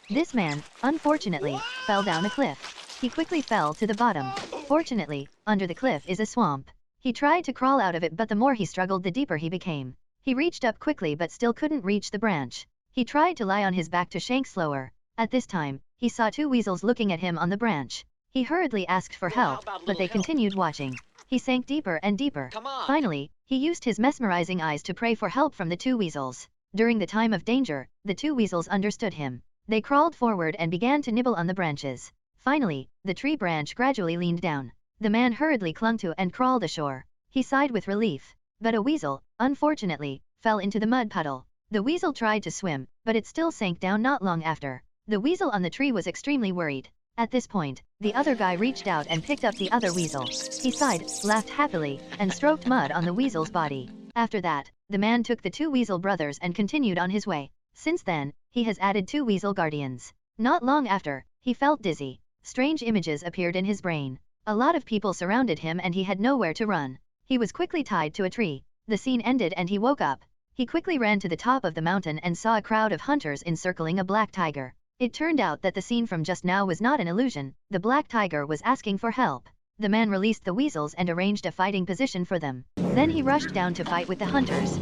This man, unfortunately, fell down a cliff. He quickly fell to the bottom. Fortunately, under the cliff is a swamp. He tried to crawl out of it, but the more he struggled, the deeper he became. He reached up quickly but still couldn't reach the branch. He tried to lie on his back to shank slower. At this time, he saw two weasels looking at him on the branch. He hurriedly asked for help, but they continued watching. He sank deeper and deeper. Finally, he used his mesmerizing eyes to pray for help from the two weasels. During the time of danger, the two weasels understood him. They crawled forward and began to nibble on the branches. Finally, the tree branch gradually leaned down. The man hurriedly clung to and crawled ashore. He sighed with relief. But a weasel, unfortunately, fell into the mud puddle. The weasel tried to swim, but it still sank down not long after. The weasel on the tree was extremely worried. At this point, the other guy reached out and picked up the other weasel. He sighed, laughed happily, and stroked mud on the weasel's body. After that, the man took the two weasel brothers and continued on his way. Since then, he has added two weasel guardians. Not long after, he felt dizzy. Strange images appeared in his brain. A lot of people surrounded him and he had nowhere to run. He was quickly tied to a tree. The scene ended and he woke up. He quickly ran to the top of the mountain and saw a crowd of hunters encircling a black tiger. It turned out that the scene from just now was not an illusion. The black tiger was asking for help. The man released the weasels and arranged a fighting position for them. Then he rushed down to fight with the hunters.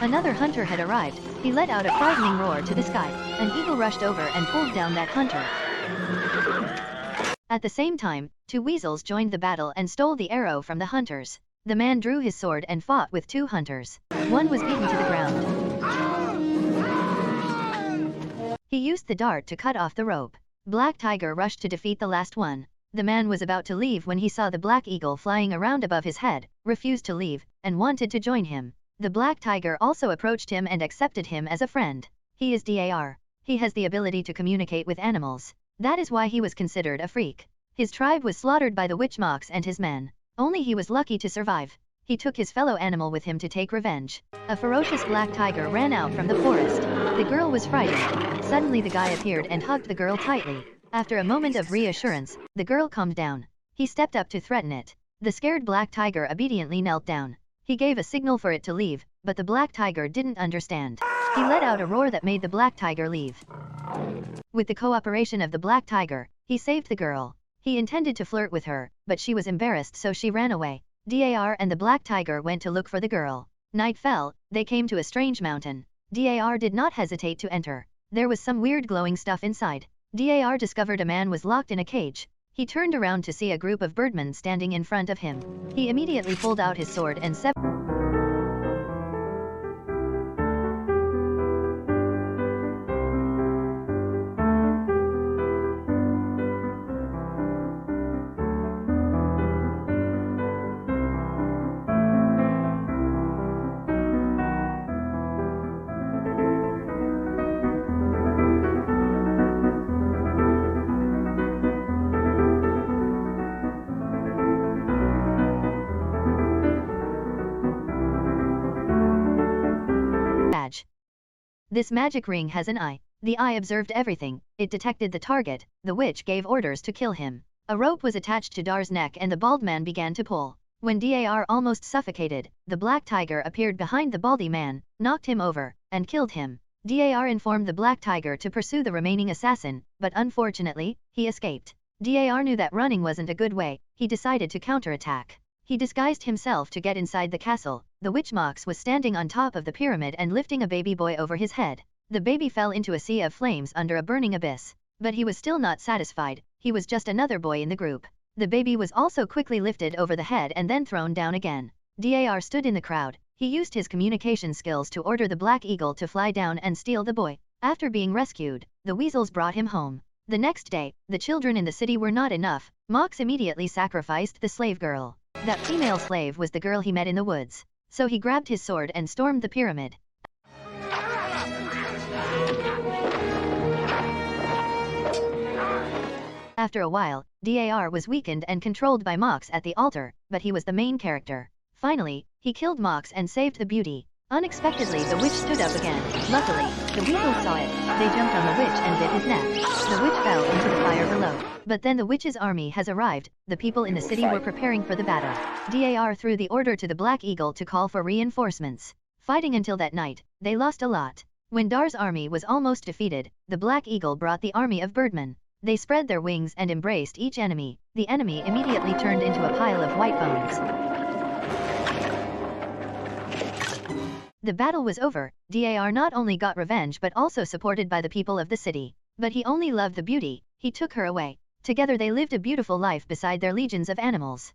Another hunter had arrived. He let out a frightening roar to the sky. An eagle rushed over and pulled down that hunter. At the same time, two weasels joined the battle and stole the arrow from the hunters. The man drew his sword and fought with two hunters. One was beaten to the ground. He used the dart to cut off the rope. Black Tiger rushed to defeat the last one. The man was about to leave when he saw the black eagle flying around above his head, refused to leave, and wanted to join him. The black tiger also approached him and accepted him as a friend. He is DAR. He has the ability to communicate with animals. That is why he was considered a freak. His tribe was slaughtered by the witch Mox and his men. Only he was lucky to survive. He took his fellow animal with him to take revenge. A ferocious black tiger ran out from the forest. The girl was frightened. Suddenly the guy appeared and hugged the girl tightly. After a moment of reassurance, the girl calmed down. He stepped up to threaten it. The scared black tiger obediently knelt down. He gave a signal for it to leave, but the black tiger didn't understand. He let out a roar that made the black tiger leave. With the cooperation of the black tiger, he saved the girl. He intended to flirt with her, but she was embarrassed so she ran away. DAR and the black tiger went to look for the girl. Night fell, they came to a strange mountain. DAR did not hesitate to enter. There was some weird glowing stuff inside. DAR discovered a man was locked in a cage. He turned around to see a group of birdmen standing in front of him. He immediately pulled out his sword and This magic ring has an eye. The eye observed everything. It detected the target. The witch gave orders to kill him. A rope was attached to Dar's neck and the bald man began to pull. When Dar almost suffocated, the black tiger appeared behind the baldy man, knocked him over, and killed him. Dar informed the black tiger to pursue the remaining assassin, but unfortunately, he escaped. Dar knew that running wasn't a good way. He decided to counterattack. He disguised himself to get inside the castle. The witch Mox was standing on top of the pyramid and lifting a baby boy over his head. The baby fell into a sea of flames under a burning abyss. But he was still not satisfied. He was just another boy in the group. The baby was also quickly lifted over the head and then thrown down again. Dar stood in the crowd. He used his communication skills to order the black eagle to fly down and steal the boy. After being rescued, the weasels brought him home. The next day, the children in the city were not enough. Mox immediately sacrificed the slave girl. That female slave was the girl he met in the woods. So he grabbed his sword and stormed the pyramid. After a while, Dar was weakened and controlled by Mox at the altar, but he was the main character. Finally, he killed Mox and saved the beauty. Unexpectedly the witch stood up again. Luckily, the weasels saw it. They jumped on the witch and bit his neck. The witch fell into the fire below. But then the witch's army has arrived. The people in the city were preparing for the battle. Dar threw the order to the Black Eagle to call for reinforcements. Fighting until that night, they lost a lot. When Dar's army was almost defeated, the Black Eagle brought the army of birdmen. They spread their wings and embraced each enemy. The enemy immediately turned into a pile of white bones. The battle was over. Dar not only got revenge but also supported by the people of the city. But he only loved the beauty. He took her away. Together they lived a beautiful life beside their legions of animals.